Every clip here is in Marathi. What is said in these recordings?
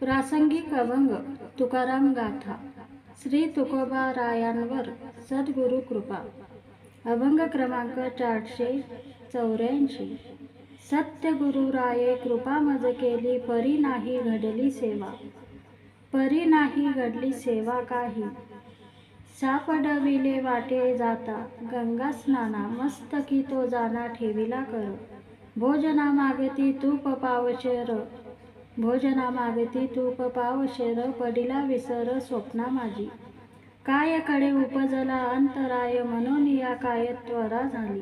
प्रासंगिक अभंग तुकाराम गाथा श्री तुकोबारायांवर सद्गुरु कृपा। अभंग क्रमांक 484। सत्य गुरुराये कृपा मज केली, परी नाही घडली सेवा। परी नाही घडली सेवा काही, सापडविले वाटे जाता। गंगा स्नाना मस्तकी तो जाना, ठेविला कर। भोजना मागती तूप पावशेर, भोजना मागती तूप पावशेर। पडिला विसर स्वप्ना माझी, काय कडे उपजला अंतराय। म्हणून या काय त्वरा झाली,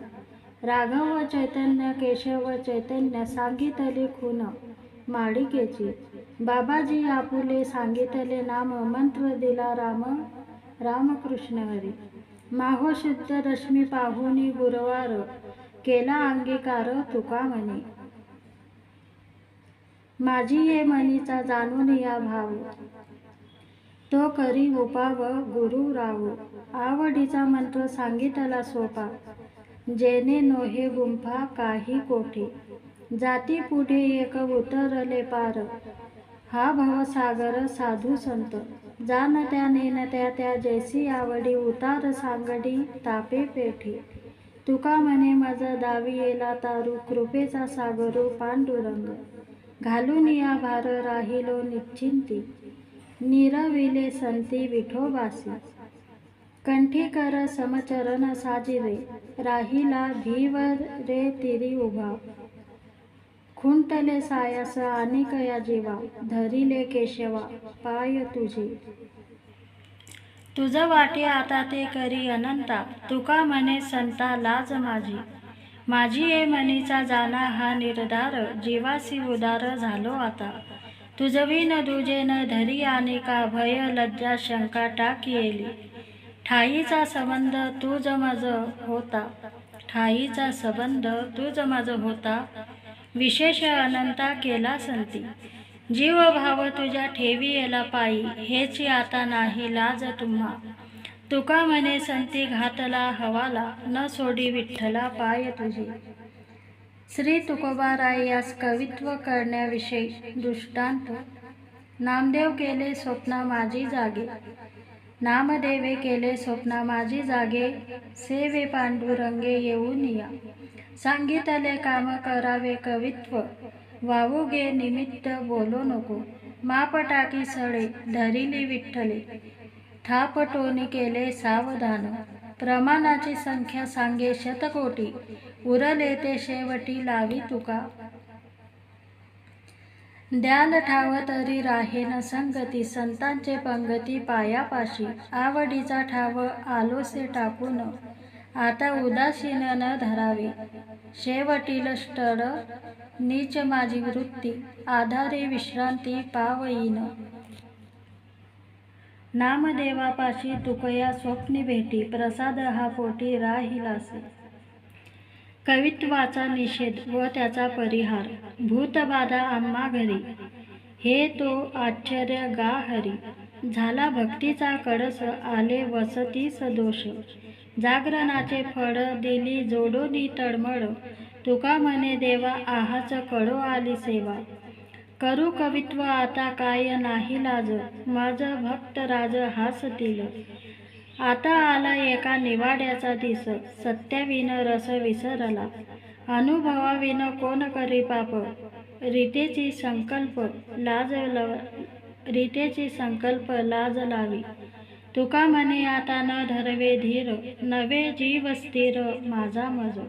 राघव चैतन्य केशव चैतन्य। सांगितले खून माडिकेची, बाबाजी आपुले सांगितले नाम। मंत्र दिला राम राम कृष्ण हरी। माहो शुद्ध रश्मी पाहुनी गुरुवार, केला अंगीकार तुका म्हणे। माझी ये मनीचा जाणून या भाव, तो करी उपाव गुरु राव। आवडीचा मंत्र सांगितला सोपा, जेणे नोहे गुंफा काही कोठे। जाती पुढे एक उतरले पार, हा भवसागर साधू संत। जाणत्या नेणत्या त्या जैसी आवडी, उतार सांगडी तापे पेठे। तुका म्हणे मज दावी येला तारू, कृपेचा सागरू पांडुरंग। घालून या भार राहिलो निश्चिंती, निरविले संती विठोबासी। कंठी कर समचरण साजिरे, राहिला भीव रे तिरी उभा। खुंटले सायास अनिक या जीवा, धरिले केशवा पाय तुझे। तुझ वाटे आता ते करी अनंता, तुका म्हणे संता लाज माझी। माझी ये मनीचा जाना हा निर्धार, जीवासी उदार झालो आता। तुझविन दुजे न धरी अनिका, भय लज्जा शंका टाकी येली। ठाईचा संबंध तुझ मज होता, ठाईचा संबंध तुझ मज होता। विशेष अनंता केला संती, जीव भाव तुझ्या ठेवी येला पायी। हेची आता नाही लाज तुम्हा, तुका म्हणे संती घातला हवाला। न सोडी विठ्ठला पाय तुझे। श्री तुकोबाराय यास कवित्व करण्याविषयी दृष्टांत। नामदेव केले स्वप्ना माझी जागे, नामदेवे केले स्वप्ना माझी जागे। सेवे पांडुरंगे येऊन या, सांगितले काम करावे कवित्व। वावू गे निमित्त बोलो नको, माप टाकी सडे धरिली विठ्ठले। थाप टोनी केले सावधान, प्रमाणाची संख्या सांगे शतकोटी। उरले ते शेवटी लावी तुका, द्याल ठाव तरी राहे न संगती। संतांचे पंगती पायापाशी, आवडीचा ठाव आलोसे टाकून। आता उदासीन न धरावे, शेवटील स्टड नीच माझी वृत्ती। आधारे विश्रांती पावईन, नामदेवापाशी तुकया स्वप्नी भेटी। प्रसाद हा पोटी राहिलासे, कवित्वाचा निषेध व त्याचा परिहार। भूतबाधा आम्हा घरी, हे तो आश्चर्य गा हरी। झाला भक्तीचा कडस, आले वसतीस दोष। जागरणाचे फळ दिली जोडोनी तळमळ। तुका म्हणे देवा आहाच कडो आली सेवा। करू कवित्व आता काय नाही लाज, माझ भक्त राज हासतील। आता आला एका निवाड्याचा दिस, सत्याविन रस विसरला। अनुभवाविन कोण करी पाप, रीतेची संकल्प लाज लावी। तुका म्हणे आता न धरवे धीर, नवे जीव स्थिर माझा मज।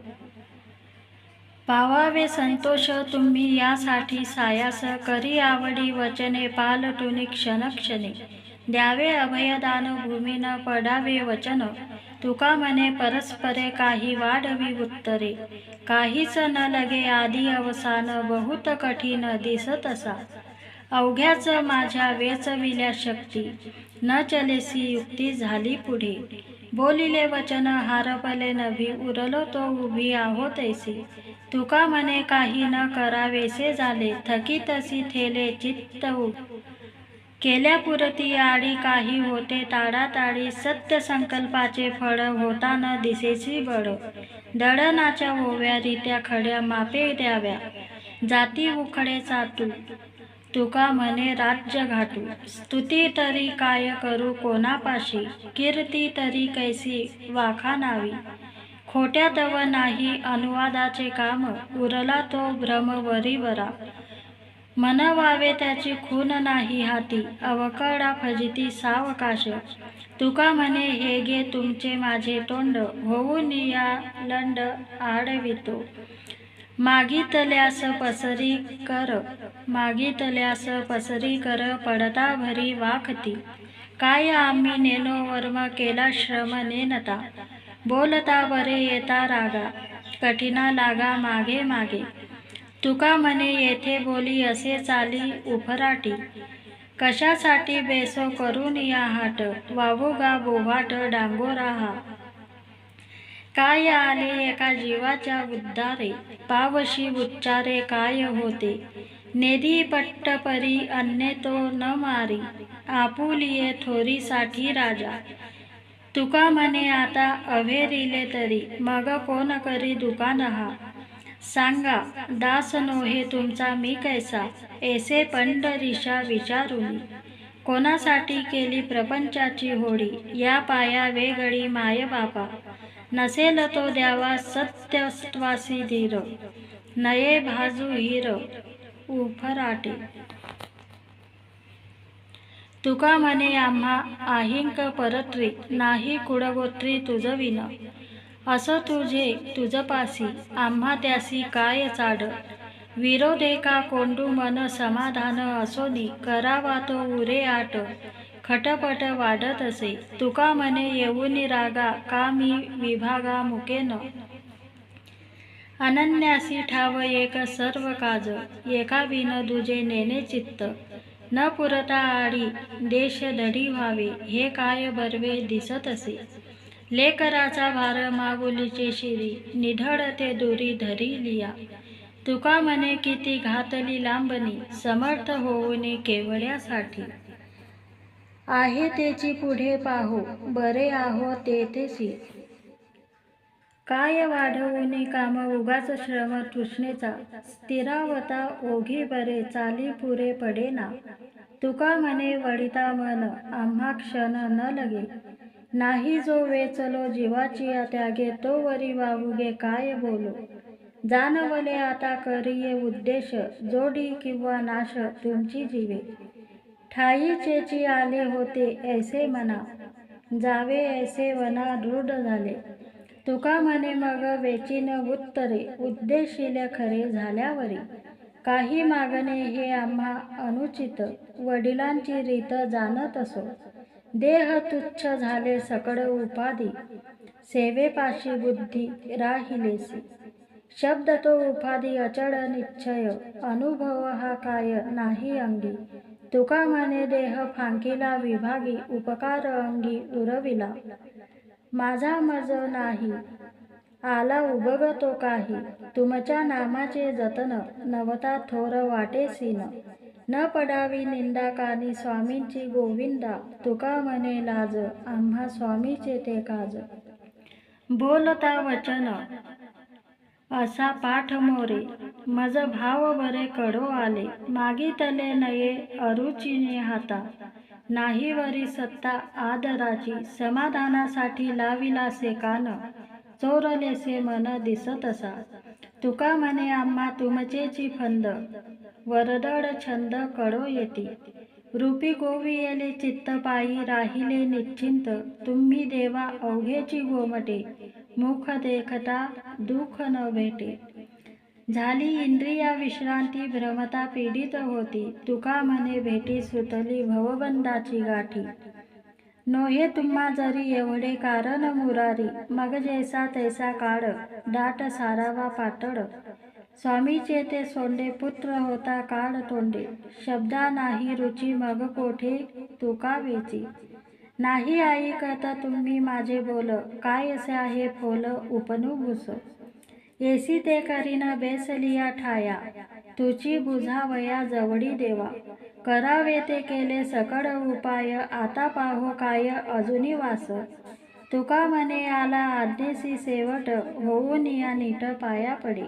पावावे संतोष तुम्ही यासाठी सायास, करी आवडी वचने पालटुनी क्षणक्षणी। द्यावे अभयदान भूमीन पडावे वचन, तुका म्हणे परस्परे काही वाढवी उत्तरे। काहीच न लगे आदी अवसान, बहुत कठीण दिसत असा। अवघ्याच माझ्या वेचविल्या शक्ती, न चलेसी युक्ती झाली पुढे। बोलिले वचन हारपले नभी, उरलो तो उभी आहो तैसी। तुका म्हणे काही न करावेसे झाले, थकीतसी थेले चित्त केल्यापुरती आडी। काही होते ताडाताडी, सत्य संकल्पाचे फळ होता न दिसेसी बळ। दळणाच्या ओव्या रित्या खड्या मापे द्याव्या, जाती उखडे चाटू। तुका म्हणे राज्य घाटू, स्तुती तरी काय करू कोणापाशी, कीर्ती तरी कैसी वाखाणावी, खोट्या तव नाही अनुवादाचे काम, उरला तो भ्रम वरीवरा, मनवावे त्याची खून नाही हाती, अवकडा फजिती सावकाश, तुका म्हणे हे घे तुमचे माझे तोंड, होऊन या लंड आडवितो, मागितल्यास पसरी कर पडता भरी वाखती, काय आम्ही नेनो वर्म केला श्रम नेनता, बोलता बरे येता रागा, कठीणा लागा मागे मागे, तुका म्हणे येथे बोली असे चाली उफराटी, कशासाठी बेसो करून या हाट, वावुगा बोभाट डांगोरा हा, काय आले एका जीवाच्या उद्धारे, पावशी उच्चारे काय होते, नेदी पट्टपरी अन्ये तो न मारी, आपुलिये थोरीसाठी राजा, तुका म्हणे आता अव्हेरिले तरी, मग कोण करी दुकान हा, सांगा दास नोहे तुमचा मी कैसा, ऐसे पंढरीशा विचारुनी, कोणासाठी केली प्रपंचाची होडी, या पाया वेगळी माय बापा, नसेल तो द्यावा सत्यवासी धीर, नये भाजू हिर उफराटे, तुका म्हणे आम्हा आहिंक परत्री, नाही कुडगोत्री तुझविन, असं तुझपासी आम्हा त्यासी काय चाड, विरोधे का कोंडू मन समाधान असोनी, करावा तो उरे आट, खटपट वाढत असे, तुका म्हणे येऊनी रागा, का मी विभागा मुकेन, अनन्यासी ठाव एक सर्व काज, एका विन दुजे नेने चित्त, न पुरता आडी देश धडी व्हावे, हे काय बर्वे दिसत असे, लेकराचा भार माऊलीचे शिरी, निढळ ते दुरी धरी लिया, तुका म्हणे किती घातली लांबणी, समर्थ होऊनी केवढ्यासाठी, आहे तेची पुढे पाहू, बरे आहो तेथेसी, काय वाढवूनी काम उगाच श्रम तृष्णेचा, स्थिरावता ओघी बरे चाली पुरे पडेना, तुका म्हणे वडिता मन आम्हा क्षण न लगे, नाही जो वेचलो जीवाची त्यागे, तो वरी वावुगे काय बोलो, जाणवले आता करिये उद्देश, जोडी किंवा नाश तुमची जीवे, ठाईचेची आले होते ऐसे मना, जावे ऐसे वना दृढ झाले, तुका म्हणे मग वेचीन उत्तरे, उद्देशिले खरे झाल्यावरी, काही मागणे हे आम्हा अनुचित, वडिलांची रीत जाणत असो, देह तुच्छ झाले सकळ उपाधी, सेवेपाशी बुद्धी राहिलेसी, शब्द तो उपाधी अचळ निश्चय, अनुभव हा काय नाही अंगी, तुका म्हणे देह फांकीला विभागी, उपकार अंगी उरविला, माझा मज नाही आला उबगतो काही, तुमच्या नामाचे जतन नवता थोर वाटेसीन, न पडावी निंदा कानी स्वामींची गोविंदा, तुका म्हणे लाज आम्हा स्वामीचे ते काज, बोलता वचन असा पाठ मोरे, मज भाव बरे कडो आले, मागितले नये अरुचिने हाता, नाही वरी सत्ता आदराची, समाधानासाठी लाविलासे कान, चोरलेसे मन दिसतसा, तुका म्हणे आम्हा तुमचेची फंद, वरदड छंद कडो येती, रूपी गोवियले चित्त पायी राहिले निश्चिंत, तुम्ही देवा अवघेची गोमटे, मुख देखता दुःख न भेटे, झाली इंद्रिया विश्रांती भ्रमता पीडित होती, तुका म्हणे भेटी सुतली भवबंधाची गाठी, नोहे तुम्हा जरी एवढे कारण मुरारी, मग जैसा तैसा काळ दाट सारावा पातळ, स्वामीचे ते सोंडे पुत्र होता काळ तोंडे, शब्दा नाही रुची मग कोठे तुका वेची, नाही ऐकत तुम्ही माझे बोल, काय असे आहे फोल उपनू घुस, येसी ते करीन बेसलिया ठाया, तुची बुझावया जवडी देवा, करावे ते केले सकळ उपाय, आता पाहो काय अजुनी वास, तुका म्हणे आला आज्ञेसी सेवट, होऊन या नीट पाया पडे.